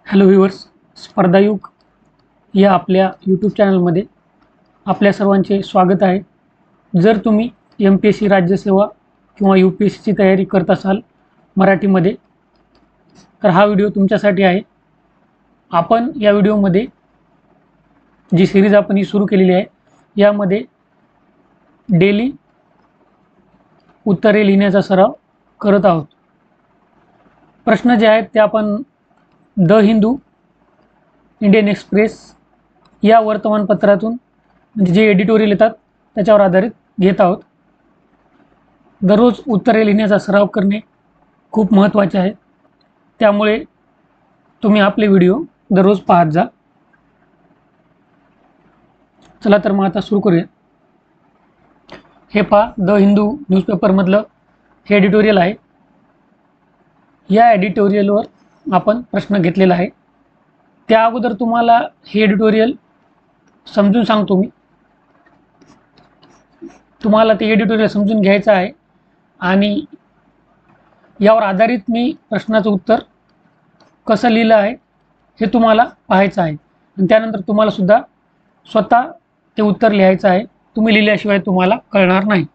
Hello viewers, स्पर्धायुग या आपल्या YouTube चॅनलमध्ये आपल्या सर्वांचे स्वागत आहे. जर तुम्ही MPSC राज्यसेवा किंवा UPSCची तयारी करत असाल मराठीमध्ये, तर हा व्हिडिओ तुमच्यासाठी आहे. आपण या व्हिडिओमध्ये जी सिरीज आपण ही सुरू केलेली आहे, यामध्ये डेली उत्तरे लिहिण्याचा सराव करत आहोत. प्रश्न जे आहेत ते आपण द हिंदू, इंडियन एक्सप्रेस या वर्तमानपत्रातून म्हणजे जे एडिटोरियल येतात त्याच्यावर आधारित घेत आहोत. दररोज उत्तरे लिहिण्याचा सराव करणे खूप महत्त्वाचे आहे. त्यामुळे तुम्ही आपले व्हिडिओ दररोज पाहत जा. चला तर मग आता सुरू करूया. हे पहा, द हिंदू न्यूजपेपरमधलं हे एडिटोरियल आहे. या एडिटोरियलवर आपण प्रश्न घेतलेला आहे. त्या अगोदर तुम्हाला हे एडिटोरियल समजून सांगतो मी. तुम्हाला ते एडिटोरियल समजून घ्यायचं आहे आणि यावर आधारित मी प्रश्नाचं उत्तर कसं लिहिलं आहे हे तुम्हाला पाहायचं आहे. आणि त्यानंतर तुम्हाला सुद्धा स्वतः ते उत्तर लिहायचं आहे. तुम्ही लिहिल्याशिवाय तुम्हाला कळणार नाही.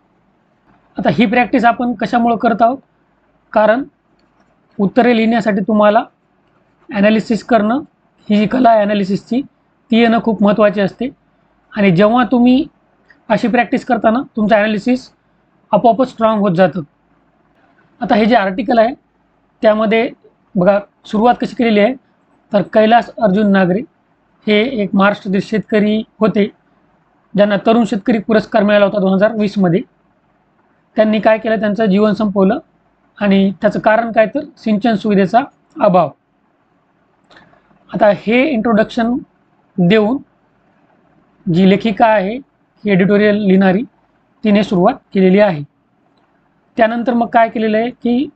आता ही प्रॅक्टिस आपण कशामुळे करत आहोत? कारण उत्तरे लिहिण्यासाठी तुम्हाला ॲनालिसिस करणं, ही जी कला आहे ॲनालिसिसची, ती येणं खूप महत्त्वाची असते. आणि जेव्हा तुम्ही अशी प्रॅक्टिस करताना तुमचं ॲनालिसिस आपोआपच स्ट्रॉंग होत जातं. आता हे जे आर्टिकल आहे त्यामध्ये बघा सुरुवात कशी केलेली आहे. तर कैलास अर्जुन नागरे हे एक महाराष्ट्रातील शेतकरी होते, ज्यांना तरुण शेतकरी पुरस्कार मिळाला होता 2020मध्ये. त्यांनी काय केलं, त्यांचं जीवन संपवलं. आणि त्याचं कारण काय, तर सिंचन सुविधेचा अभाव. आता हे इंट्रोडक्शन देऊन जी लेखिका आहे, ही एडिटोरियल लिहिणारी, तिने सुरुवात केलेली आहे. त्यानंतर मग काय केलेलं आहे की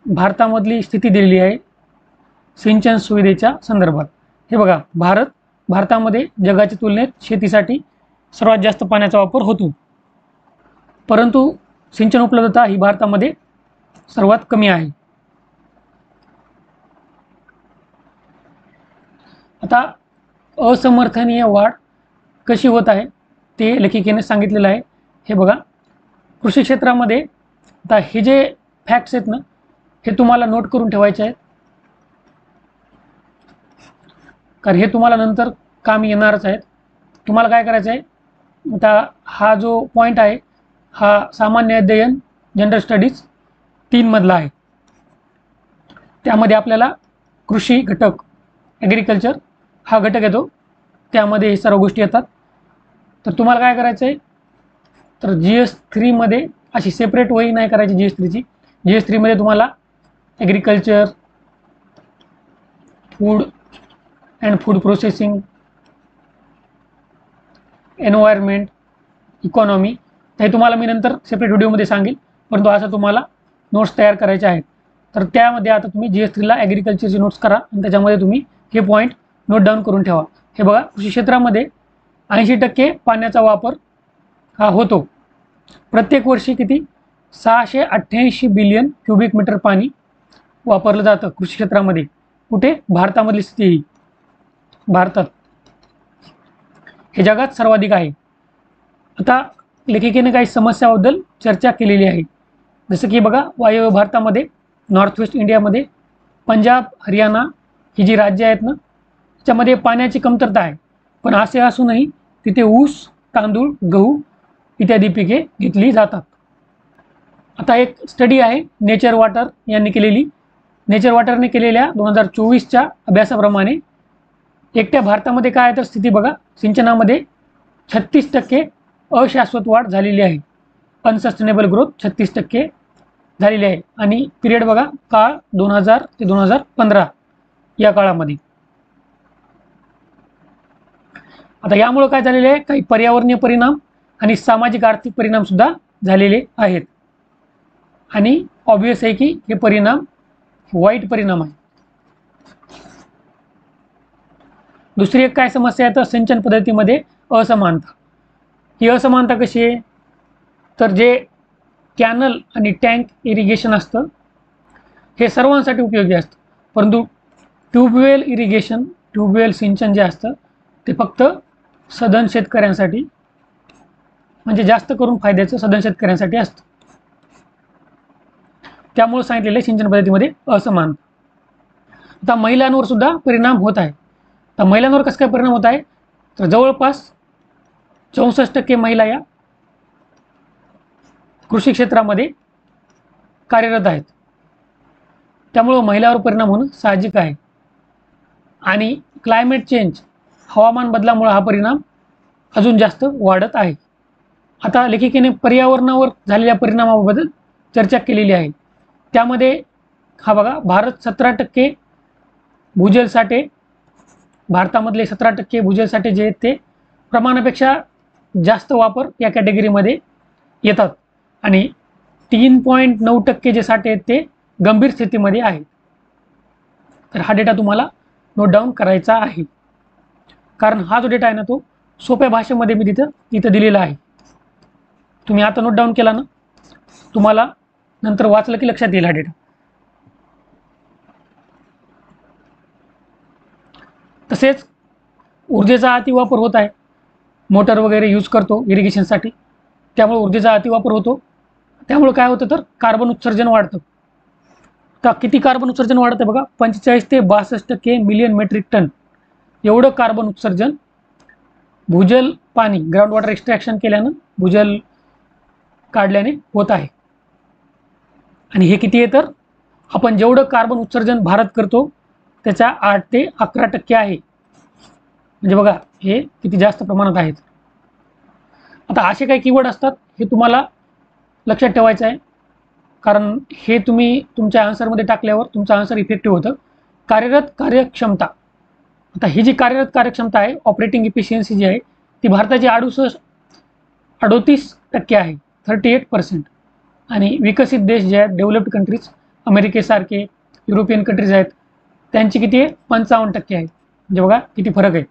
भारतामधली स्थिती दिलेली आहे सिंचन सुविधेच्या संदर्भात. हे बघा, भारतामध्ये जगाच्या तुलनेत शेतीसाठी सर्वात जास्त पाण्याचा वापर होतो, परंतु सिंचन उपलब्धता ही भारतामध्ये सर्वात कमी आहे. आता असमर्थनीय वाढ कशी होत आहे ते लेखिकेने सांगितलेलं आहे. हे बघा, कृषी क्षेत्रामध्ये आता हे जे फॅक्ट्स आहेत ना, हे तुम्हाला नोट करून ठेवायचे आहेत, कारण हे तुम्हाला नंतर काम येणारच आहेत. तुम्हाला काय करायचं आहे, आता हा जो पॉईंट आहे हा सामान्य अध्ययन जनरल स्टडीज 3 मधला आहे. त्यामध्ये आपल्याला कृषी घटक, ॲग्रिकल्चर हा घटक येतो, त्यामध्ये हे सर्व गोष्टी येतात. तर तुम्हाला काय करायचं आहे, तर GS3 मध्ये अशी सेपरेट वही नाही करायची. GS3 मध्ये तुम्हाला agriculture, food and food processing, environment, economy, हे तुम्हाला मी नंतर सेपरेट व्हिडिओमध्ये सांगेल, परंतु असं तुम्हाला नोट्स तयार करायचे आहेत. तर त्यामध्ये आता तुम्ही GS3ला ॲग्रिकल्चरची नोट्स करा आणि त्याच्यामध्ये तुम्ही हे पॉईंट नोट डाऊन करून ठेवा. हे बघा, कृषी क्षेत्रामध्ये 80% पाण्याचा वापर हा होतो. प्रत्येक वर्षी किती, 688 बिलियन क्युबिक मीटर पाणी वापरलं जातं कृषी क्षेत्रामध्ये. कुठे? भारतामधली स्थिती ही भारतात हे जगात सर्वाधिक आहे. आता लेखिकेने काही समस्याबद्दल चर्चा केलेली आहे. जसं की बघा, वायव्य भारतामध्ये, नॉर्थ वेस्ट इंडियामध्ये, पंजाब, हरियाणा ही जी राज्य आहेत ना, त्याच्यामध्ये पाण्याची कमतरता आहे. पण असे असूनही तिथे ऊस, तांदूळ, गहू इत्यादी पिके घेतली जातात. आता एक स्टडी आहे नेचर वॉटर यांनी केलेली. नेचर वॉटरने केलेल्या 2024च्या अभ्यासाप्रमाणे एकट्या भारतामध्ये काय आहे तर स्थिती बघा, सिंचनामध्ये 36% अशाश्वत वाढ झालेली आहे. अनसस्टेनेबल ग्रोथ 36% झालेली आहे. आणि पिरियड बघा, काळ 2000 ते 2015 या काळामध्ये. आता यामुळे काय झालेले आहे, काही पर्यावरणीय परिणाम आणि सामाजिक आर्थिक परिणाम सुद्धा झालेले आहेत. आणि ऑब्वियस आहे की हे परिणाम वाईट परिणाम आहे. दुसरी एक काय समस्या आहे तर सिंचन पद्धतीमध्ये असमानता. ही असमानता कशी आहे, तर जे कॅनल आणि टँक इरिगेशन असतं हे सर्वांसाठी उपयोगी असतं, परंतु ट्यूबवेल इरिगेशन, ट्यूबवेल सिंचन जे असतं ते फक्त सधन शेतकऱ्यांसाठी, म्हणजे जास्त करून फायद्याचं सधन शेतकऱ्यांसाठी असतं. त्यामुळे सांगितलेल्या सिंचन पद्धतीमध्ये असमानता. आता महिलांवर सुद्धा परिणाम होत आहे. तर महिलांवर कसं काय परिणाम होत आहे, तर जवळपास 64% महिला या कृषी क्षेत्रामध्ये कार्यरत आहेत. त्यामुळं महिलांवर परिणाम होणं साहजिक आहे. आणि क्लायमेट चेंज, हवामान बदलामुळे हा परिणाम अजून जास्त वाढत आहे. आता लेखिकेने पर्यावरणावर झालेल्या परिणामाबद्दल चर्चा केलेली आहे. त्यामध्ये हा बघा, भारत 17% भूजल साठे, भारतामधले 17% भूजल साठे जे आहेत ते प्रमाणापेक्षा जास्त वापर या कॅटेगरीमध्ये येतात. आणि 3.9% जे साठे आहेत ते गंभीर स्थितीमध्ये आहेत. तर हा डेटा तुम्हाला नोट डाऊन करायचा आहे, कारण हा जो डेटा आहे ना तो सोप्या भाषेमध्ये मी तिथं दिलेला आहे. तुम्ही आता नोट डाऊन केला ना, तुम्हाला नंतर वाचलं की लक्षात येईल हा डेटा. तसेच ऊर्जेचा अतिवापर होत आहे. मोटर वगैरे यूज करतो इरिगेशनसाठी, त्यामुळे ऊर्जेचा अतिवापर होतो. त्यामुळे काय होतं, तर कार्बन उत्सर्जन वाढतं. तर किती कार्बन उत्सर्जन वाढतं बघा, 45 ते 62% मिलियन मेट्रिक टन एवढं कार्बन उत्सर्जन भूजल पाणी, ग्राउंड वॉटर एक्स्ट्रॅक्शन केल्यानं, भूजल काढल्याने होत आहे. आणि हे किती आहे, तर आपण जेवढं कार्बन उत्सर्जन भारत करतो त्याच्या 8 ते 11% आहे. म्हणजे बघा हे किती जास्त प्रमाणात आहेत. आता असे काही कीवर्ड असतात, हे तुम्हाला लक्षात ठेवायचं आहे, कारण हे तुम्ही तुमच्या आन्सरमध्ये टाकल्यावर तुमचा आन्सर इफेक्टिव्ह होतं. कार्यरत कार्यक्षमता. आता ही जी कार्यरत कार्यक्षमता आहे, ऑपरेटिंग इफिशियन्सी जी आहे ती भारताची 38% आहे, 38%. आणि विकसित देश जे आहेत, डेव्हलप्ड कंट्रीज, अमेरिकेसारखे युरोपियन कंट्रीज आहेत, त्यांची किती आहे, 55% आहे. म्हणजे बघा किती फरक आहे.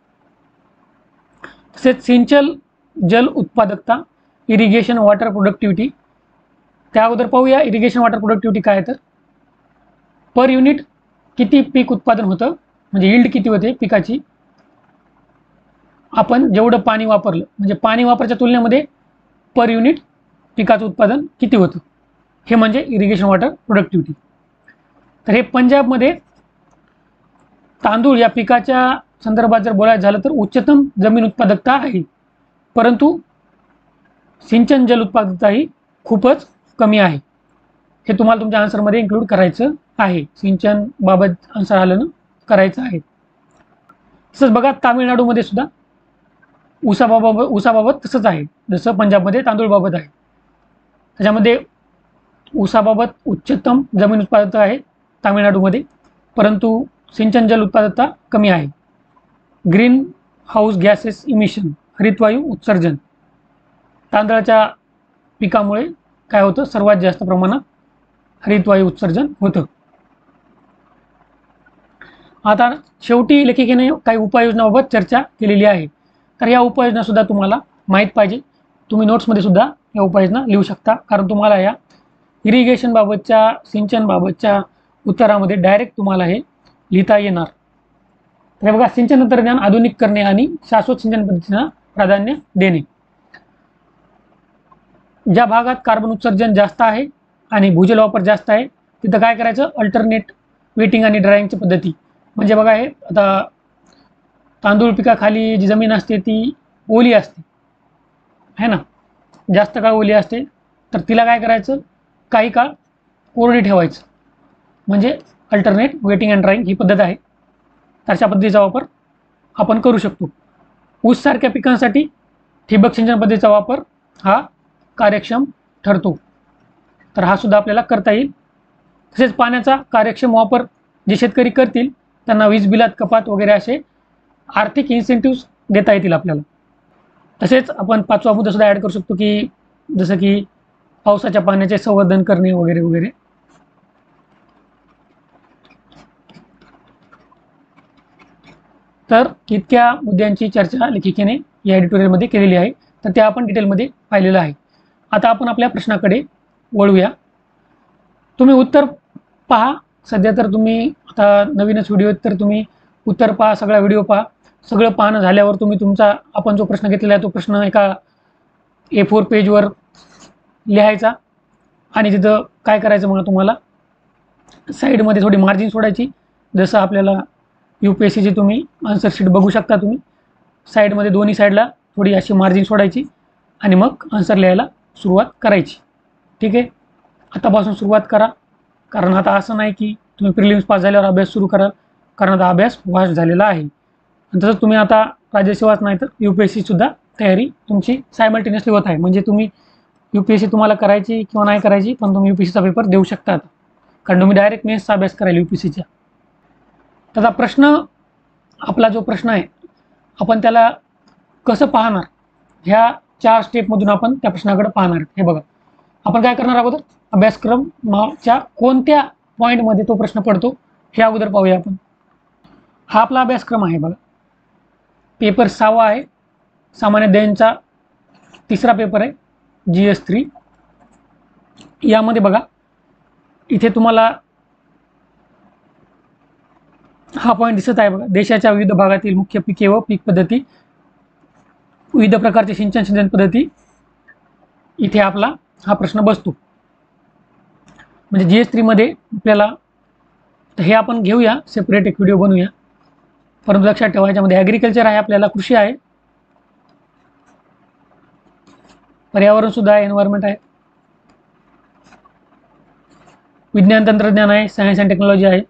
तसेच सिंचन जल उत्पादकता, इरिगेशन वॉटर प्रोडक्टिव्हिटी. त्या अगोदर पाहूया इरिगेशन वॉटर प्रोडक्टिव्हिटी काय आहे. तर पर युनिट किती पीक उत्पादन होतं, म्हणजे यील्ड किती होते पिकाची, आपण जेवढं पाणी वापरलं, म्हणजे पाणी वापराच्या तुलनेमध्ये पर युनिट पिकाचं उत्पादन किती होतं, हे म्हणजे इरिगेशन वॉटर प्रोडक्टिव्हिटी. तर हे पंजाबमध्ये तांदूळ या पिकाच्या संदर्भात जर बोलायचं झालं तर उच्चतम जमीन उत्पादकता आहे, परंतु सिंचन जल उत्पादकता ही खूपच कमी आहे. हे तुम्हाला तुमच्या आन्सरमध्ये इन्क्लूड करायचं आहे. सिंचन बाबत आन्सर आलं ना, करायचं आहे. तसंच बघा तामिळनाडूमध्ये सुद्धा ऊसाबाबत तसंच आहे, जसं पंजाबमध्ये तांदूळबाबत आहे. त्याच्यामध्ये ऊसाबाबत उच्चतम जमीन उत्पादकता आहे तामिळनाडूमध्ये, परंतु सिंचन जल उत्पादकता कमी आहे. ग्रीन हाऊस गॅसेस इमिशन, हरितवायू उत्सर्जन, तांदळाच्या पिकामुळे काय होतं, सर्वात जास्त प्रमाणात हरितवायू उत्सर्जन होतं. आता शेवटी लेखिकेने काही उपाययोजनाबाबत चर्चा केलेली आहे. तर या उपाययोजना सुद्धा तुम्हाला माहीत पाहिजे. तुम्ही नोट्समध्ये सुद्धा या उपाययोजना लिहू शकता, कारण तुम्हाला या इरिगेशन बाबतच्या, सिंचन बाबतच्या उत्तरामध्ये डायरेक्ट तुम्हाला हे लिहिता येणार. तर बघा, सिंचन तंत्रज्ञान आधुनिक करणे आणि शाश्वत सिंचन पद्धतींना प्राधान्य देणे. ज्या भागात कार्बन उत्सर्जन जास्त आहे आणि भूजल वापर जास्त आहे तिथं काय करायचं, अल्टरनेट वेटिंग आणि ड्रायिंगची पद्धती. म्हणजे बघा हे आता तांदूळ पिकाखाली जी जमीन असते ती ओली असते, आहे ना, जास्त काळ ओली असते, तर तिला काय करायचं, काही काळ कोरडी ठेवायचं, म्हणजे अल्टरनेट वेटिंग अँड ड्रायिंग ही पद्धत आहे. अशा पद्धतीचा वापर आपण करू शकतो. ऊससारख्या पिकांसाठी ठिबक सिंचन पद्धतीचा वापर हा कार्यक्षम ठरतो, तर हा सुद्धा आपल्याला करता येईल. तसेच पाण्याचा कार्यक्षम वापर जे शेतकरी करतील त्यांना वीज बिलात कपात वगैरे असे आर्थिक इन्सेंटिव्स देता येतील आपल्याला. तसेच आपण 5वा मुद्दा सुद्धा ॲड करू शकतो, की जसं की पावसाच्या पाण्याचे संवर्धन करणे वगैरे वगैरे. तर इतक्या मुद्द्यांची चर्चा लेखिकेने या एडिटोरियलमध्ये केलेली आहे, तर त्या आपण डिटेलमध्ये पाहिलेलं आहे. आता आपण आपल्या प्रश्नाकडे वळूया. तुम्ही उत्तर पहा. सध्या तर तुम्ही आता नवीनच व्हिडिओ तर तुम्ही उत्तर पहा, सगळा व्हिडिओ पहा. सगळं पाहणं झाल्यावर तुम्ही तुमचा आपण जो प्रश्न घेतलेला आहे तो प्रश्न एका A4 पेजवर लिहायचा आणि तिथं काय करायचं मग तुम्हाला साईडमध्ये थोडी मार्जिन सोडायची. जसं आपल्याला UPSCची तुम्ही आन्सर शीट बघू शकता, तुम्ही साईडमध्ये दोन्ही साईडला थोडी अशी मार्जिन सोडायची आणि मग आन्सर लिहायला सुरुवात करायची. ठीक आहे, आतापासून सुरुवात करा. कारण आता असं नाही की तुम्ही प्रिलिम्स पास झाल्यावर अभ्यास सुरू कराल, कारण आता अभ्यास वास्ट झालेला आहे. आणि तसंच तुम्ही आता राज्यसेवाच नाही तर UPSCसुद्धा तयारी तुमची सायमल्टेनियसली होत आहे. म्हणजे तुम्ही UPSC तुम्हाला करायची किंवा नाही करायची, पण तुम्ही UPSCचा पेपर देऊ शकता आता, कारण तुम्ही डायरेक्ट मेन्सचा अभ्यास करायला UPSCच्या. त्याचा प्रश्न, आपला जो प्रश्न आहे आपण त्याला कसं पाहणार, ह्या 4 स्टेपमधून आपण त्या प्रश्नाकडे पाहणार. हे बघा, आपण काय करणार अगोदर अभ्यासक्रमाच्या कोणत्या पॉईंटमध्ये तो प्रश्न पडतो हे अगोदर पाहूया आपण. हा आपला अभ्यासक्रम आहे बघा, पेपर 6वा आहे, सामान्य अध्ययनचा 3रा पेपर आहे, GS3. यामध्ये बघा इथे तुम्हाला हा पॉईंट दिसत आहे बघा, देशाच्या विविध भागातील मुख्य पिके व पीक पद्धती, विविध प्रकारचे सिंचन पद्धती. इथे आपला हा प्रश्न बसतो. म्हणजे GS3 मध्ये आपल्याला हे आपण घेऊया, सेपरेट एक व्हिडिओ बनवूया. परंतु लक्षात ठेवा याच्यामध्ये ॲग्रिकल्चर आहे, आपल्याला कृषी आहे, पर्यावरण सुद्धा आहे, एन्व्हायरमेंट आहे, विज्ञान तंत्रज्ञान आहे, सायन्स अँड टेक्नॉलॉजी आहे,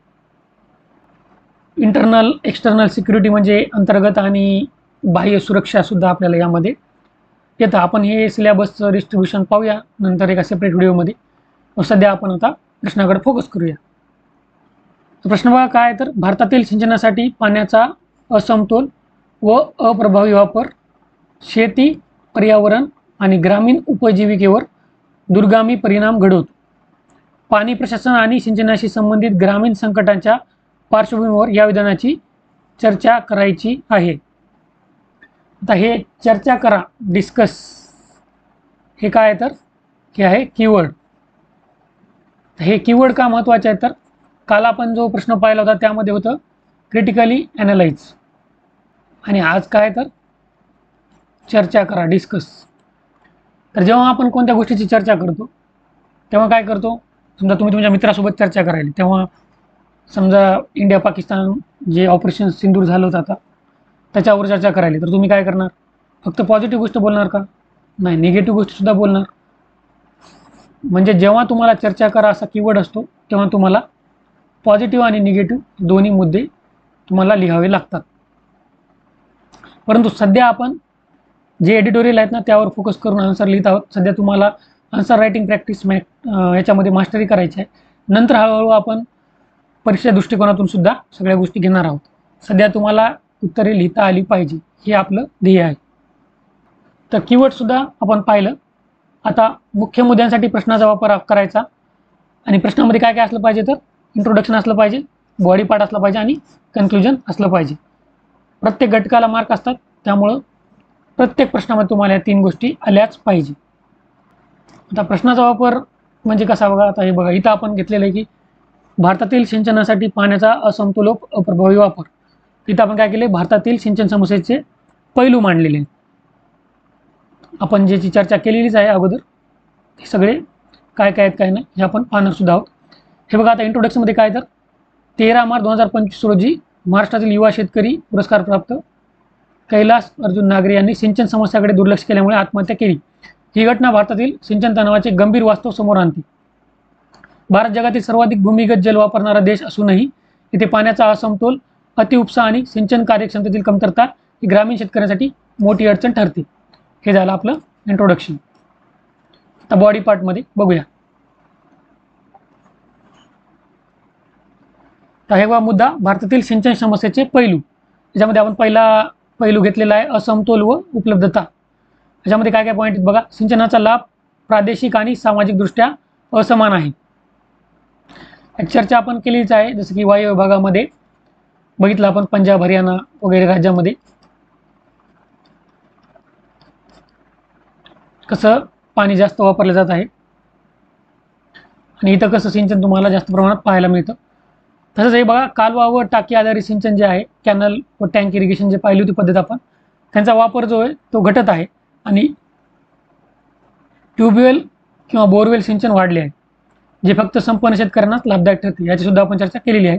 इंटरनल एक्सटर्नल सिक्युरिटी म्हणजे अंतर्गत आणि बाह्य सुरक्षा सुद्धा आपल्याला यामध्ये येतं. आपण हे सिलेबसचं डिस्ट्रीब्युशन पाहूया नंतर एका सेपरेट व्हिडिओमध्ये. सध्या आपण आता प्रश्नाकडे फोकस करूया. प्रश्न बघा काय, तर भारतातील सिंचनासाठी पाण्याचा असमतोल व अप्रभावी वापर शेती, पर्यावरण आणि ग्रामीण उपजीविकेवर दूरगामी परिणाम घडवतो. पाणी प्रशासन आणि सिंचनाशी संबंधित ग्रामीण संकटांच्या पार्श्वभूमीवर या विधानाची चर्चा करायची आहे. आता हे चर्चा करा, डिस्कस, हे काय तर हे आहे कीवर्ड. हे कीवर्ड का महत्त्वाचे आहे, तर काल आपण जो प्रश्न पाहिला होता त्यामध्ये होतं क्रिटिकली ॲनालाइज, आणि आज काय तर चर्चा करा, डिस्कस. तर जेव्हा आपण कोणत्या गोष्टीची चर्चा करतो तेव्हा काय करतो, समजा तुम्ही तुमच्या मित्रासोबत चर्चा करायला, तेव्हा समजा इंडिया पाकिस्तान जे ऑपरेशन सिंदूर झालं होतं आता त्याच्यावर चर्चा करायला, तर तुम्ही काय करणार, फक्त पॉझिटिव्ह गोष्ट बोलणार का, नाही, निगेटिव्ह गोष्टीसुद्धा बोलणार. म्हणजे जेव्हा तुम्हाला चर्चा करा असा कीवर्ड असतो तेव्हा तुम्हाला पॉझिटिव्ह आणि निगेटिव्ह दोन्ही मुद्दे तुम्हाला लिहावे लागतात. परंतु सध्या आपण जे एडिटोरियल आहेत ना त्यावर फोकस करून आन्सर लिहित आहोत. सध्या तुम्हाला आन्सर रायटिंग प्रॅक्टिस याच्यामध्ये मास्टरी करायची आहे. नंतर हळूहळू आपण परीक्षा दृष्टिकोनातून सुद्धा सगळ्या गोष्टी घेणार आहोत. सध्या तुम्हाला उत्तरे लिहिता आली पाहिजे, हे आपलं ध्येय आहे. तर कीवर्डसुद्धा आपण पाहिलं. आता मुख्य मुद्द्यांसाठी प्रश्नाचा वापर करायचा, आणि प्रश्नामध्ये काय काय असलं पाहिजे, तर इंट्रोडक्शन असलं पाहिजे, बॉडी पार्ट असला पाहिजे आणि कन्क्लुजन असलं पाहिजे. प्रत्येक घटकाला मार्क असतात, त्यामुळं प्रत्येक प्रश्नामध्ये तुम्हाला या 3 गोष्टी आल्याच पाहिजे. आता प्रश्नाचा वापर म्हणजे कसा बघा, आता हे बघा इथं आपण घेतलेलं आहे की भारतातील सिंचनासाठी पाण्याचा असमतोल व अप्रभावी वापर. इथं आपण काय केले, भारतातील सिंचन समस्येचे पैलू मांडलेले आहेत. आपण ज्याची चर्चा केलेलीच आहे अगोदर, हे सगळे काय काय आहेत काय नाही हे आपण पाहणार सुद्धा आहोत. हे बघा आता इंट्रोडक्शनमध्ये काय, तर 13 मार्च 2025 रोजी महाराष्ट्रातील युवा शेतकरी पुरस्कार प्राप्त कैलास अर्जुन नागरे यांनी सिंचन समस्याकडे दुर्लक्ष केल्यामुळे आत्महत्या केली. ही घटना भारतातील सिंचन तणावाचे गंभीर वास्तव समोर आणते. भारत जगातील सर्वाधिक भूमिगत जल वापरणारा देश असूनही इथे पाण्याचा असमतोल, अतिउपसा आणि सिंचन कार्यक्षमतेतील कमतरता ही ग्रामीण शेतकऱ्यांसाठी मोठी अडचण ठरते. हे झालं आपलं इंट्रोडक्शन. आता बॉडी पार्टमध्ये बघूया. तर हे मुद्दा भारतातील सिंचन समस्येचे पैलू. याच्यामध्ये आपण पहिला पैलू घेतलेला आहे असमतोल व उपलब्धता. याच्यामध्ये काय काय पॉईंट आहेत बघा. सिंचनाचा लाभ प्रादेशिक आणि सामाजिकदृष्ट्या असमान आहे. चर्चा आपण केलीच आहे, जसं की वायव्य विभागामध्ये बघितलं आपण, पंजाब, हरियाणा वगैरे राज्यामध्ये कसं पाणी जास्त वापरलं जात आहे, आणि इथं कसं सिंचन तुम्हाला जास्त प्रमाणात पाहायला मिळतं. तसंच हे बघा, कालवा व टाकी आधारित सिंचन जे आहे, कॅनल व टँक इरिगेशन जे पाहिली होती पद्धत आपण, त्यांचा वापर जो आहे तो घटत आहे आणि ट्यूबवेल किंवा बोरवेल सिंचन वाढले आहे, जे फक्त संपन्न शेतकऱ्यांनाच लाभदायक ठरते, याची सुद्धा आपण चर्चा केलेली आहे.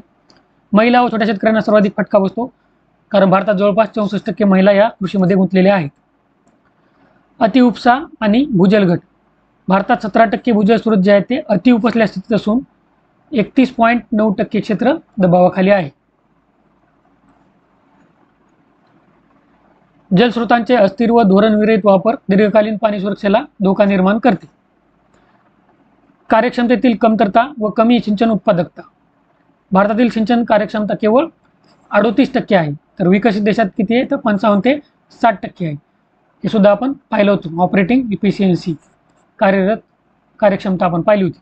महिला व छोट्या शेतकऱ्यांना सर्वाधिक फटका बसतो, कारण भारतात जवळपास 64% महिला या कृषीमध्ये गुंतलेल्या आहेत. अतिउपसा आणि भूजल घट. भारतात 17% भूजल स्रोत जे आहेत ते अतिउपसल्या स्थितीत असून 31.9% क्षेत्र दबावाखाली आहे. जलस्रोतांचे अस्थिर व धोरणविरहित वापर दीर्घकालीन पाणी सुरक्षेला धोका निर्माण करते. कार्यक्षमतेतील कमतरता व कमी सिंचन उत्पादकता. भारतातील सिंचन कार्यक्षमता केवळ 38% आहे, तर विकसित देशात किती आहे तर 55 ते 60% आहे. हे सुद्धा आपण पाहिलं होतं. ऑपरेटिंग इफिशियन्सी, कार्यरत कार्यक्षमता आपण पाहिली होती.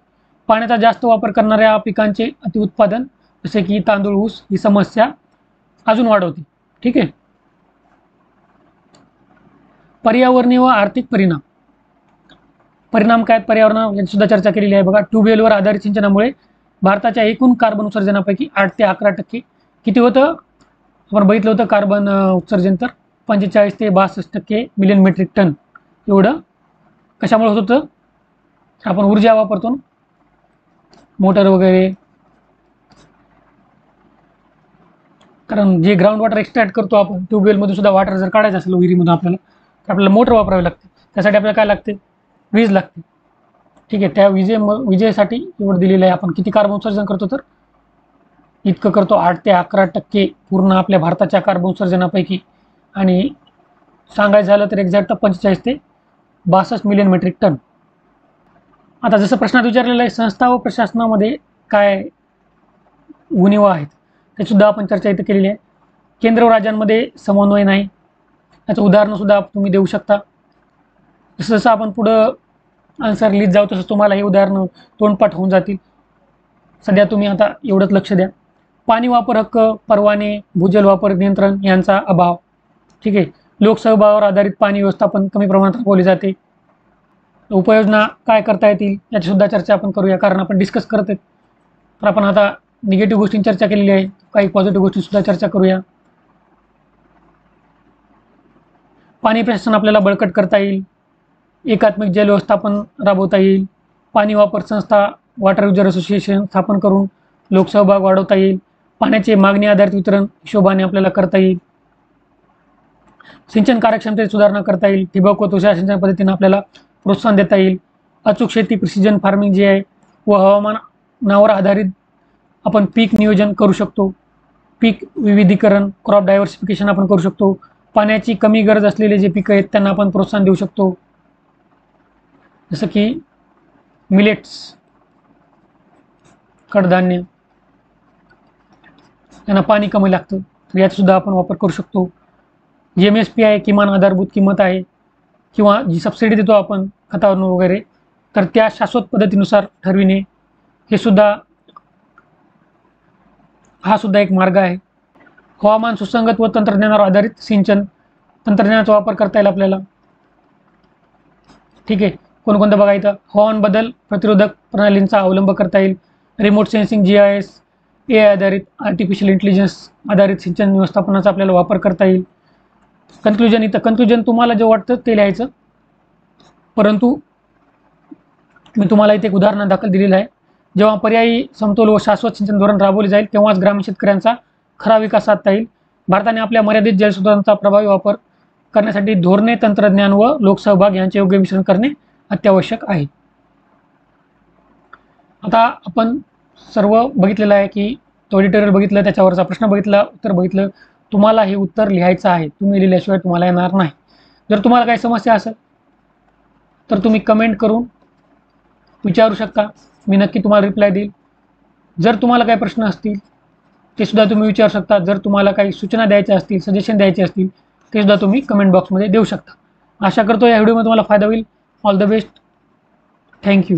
पाण्याचा जास्त वापर करणाऱ्या पिकांचे अतिउत्पादन जसे की तांदूळ, ऊस ही समस्या अजून वाढवते. ठीक आहे. पर्यावरणीय व आर्थिक परिणाम. परिणाम काय पर्यावरणावर यांची सुद्धा चर्चा केलेली आहे. बघा, ट्यूबवेलवर आधारित सिंचनामुळे भारताच्या एकूण कार्बन उत्सर्जनापैकी 8 ते 11% किती होतं आपण बघितलं होतं कार्बन उत्सर्जन, तर 45 ते 62% मिलियन मेट्रिक टन एवढं कशामुळे होत होतं. आपण ऊर्जा वापरतो, मोटर वगैरे, कारण जे ग्राउंड वॉटर एक्स्ट्रॅक्ट करतो आपण ट्यूबवेलमधून सुद्धा, वॉटर जर काढायचं असेल विहिरीमधून आपल्याला, तर आपल्याला मोटर वापरावी लागते. त्यासाठी आपल्याला काय लागते, वीज लागते. ठीक आहे. त्या विजेसाठी एवढं दिलेलं आहे. आपण किती कार्बन उत्सर्जन करतो तर इतकं करतो, 8 ते 11% पूर्ण आपल्या भारताच्या कार्बन उत्सर्जनापैकी. आणि सांगायचं झालं तर एक्झॅक्ट 45 ते 62 मिलियन मेट्रिक टन. आता जसं प्रश्नात विचारलेलं आहे, संस्था व प्रशासनामध्ये काय उणिवा आहेत ते सुद्धा आपण चर्चा इथं केलेली आहे. केंद्र व राज्यांमध्ये समन्वय नाही, याचं उदाहरणंसुद्धा तुम्ही देऊ शकता. जसं जसं आपण पुढं आन्सर लिहित जाऊ तसं तुम्हाला हे उदाहरणं तोंडपाठ होऊन जातील. सध्या तुम्ही आता एवढंच लक्ष द्या. पाणी वापर हक्क, परवाने, भूजल वापर नियंत्रण यांचा अभाव. ठीक आहे. लोकसहभागावर आधारित पाणी व्यवस्थापन कमी प्रमाणात राबवली जाते. उपाययोजना काय करता येतील याचीसुद्धा चर्चा आपण करूया, कारण आपण डिस्कस करत आहेत. तर आपण आता निगेटिव्ह गोष्टींची चर्चा केलेली आहे, काही पॉझिटिव्ह गोष्टींसुद्धा चर्चा करूया. पाणी प्रशासन आपल्याला बळकट करता येईल, एकात्मिक जल व्यवस्थापन राबवता येईल, पाणी वापर संस्था, वॉटर युजर असोसिएशन स्थापन करून लोकसहभाग वाढवता येईल, पाण्याचे मागणी आधारित वितरण हिशोबाने आपल्याला करता येईल, सिंचन कार्यक्षमतेत सुधारणा करता येईल, ठिबक व तुषार सिंचन पद्धतीने आपल्याला प्रोत्साहन देता येईल, अचूक शेती प्रिसिजन फार्मिंग जे आहे व हवामानावर आधारित आपण पीक नियोजन करू शकतो, पीक विविधीकरण, क्रॉप डायव्हर्सिफिकेशन आपण करू शकतो, पाण्याची कमी गरज असलेले जे पिकं आहेत त्यांना आपण प्रोत्साहन देऊ शकतो, जसं की मिलेट्स, कडधान्य, त्यांना पाणी कमी लागतं, तर याचासुद्धा आपण वापर करू शकतो. MSP आहे, किमान आधारभूत किंमत आहे, किंवा जी सबसिडी देतो आपण खतावर वगैरे, तर त्या शाश्वत पद्धतीनुसार ठरविणे, हे सुद्धा हा सुद्धा एक मार्ग आहे. हवामान सुसंगत व तंत्रज्ञानावर आधारित सिंचन, तंत्रज्ञानाचा वापर करता येईल आपल्याला. ठीक आहे. कोणकोणतं बघा इथं, हवामान बदल प्रतिरोधक प्रणालींचा अवलंब करता येईल, रिमोट सेन्सिंग, GIS, AI आधारित, आर्टिफिशियल इंटेलिजन्स आधारित सिंचन व्यवस्थापनाचा आपल्याला वापर करता येईल. कन्क्लुजन, इथं कन्क्लुजन तुम्हाला जे वाटतं ते लिहायचं, परंतु मी तुम्हाला इथे एक उदाहरण दाखल दिलेलं आहे. जेव्हा पर्यायी, समतोल व शाश्वत सिंचन धोरण राबवले जाईल तेव्हाच ग्रामीण शेतकऱ्यांचा खरा विकास साधता येईल. भारताने आपल्या मर्यादित जलस्रोतांचा प्रभावी वापर करण्यासाठी धोरणे, तंत्रज्ञान व लोकसहभाग यांचे योग्य मिश्रण करणे अत्यावश्यक आहे. आता आपण सर्व बघितलेलं आहे की तो एडिटोरियल बघितलं, त्याच्यावरचा प्रश्न बघितला, उत्तर बघितलं. तुम्हाला हे उत्तर लिहायचं आहे, तुम्ही लिहिल्याशिवाय तुम्हाला येणार नाही. जर तुम्हाला काही समस्या असेल तर तुम्ही कमेंट करून विचारू शकता, मी नक्की तुम्हाला रिप्लाय देईल. जर तुम्हाला काही प्रश्न असतील ते सुद्धा तुम्ही विचारू शकता. जर तुम्हाला काही सूचना द्यायच्या असतील, सजेशन द्यायचे असतील, ते सुद्धा तुम्ही कमेंट बॉक्समध्ये देऊ शकता. आशा करतो या व्हिडिओमध्ये तुम्हाला फायदा होईल. All the best. थँक्यू.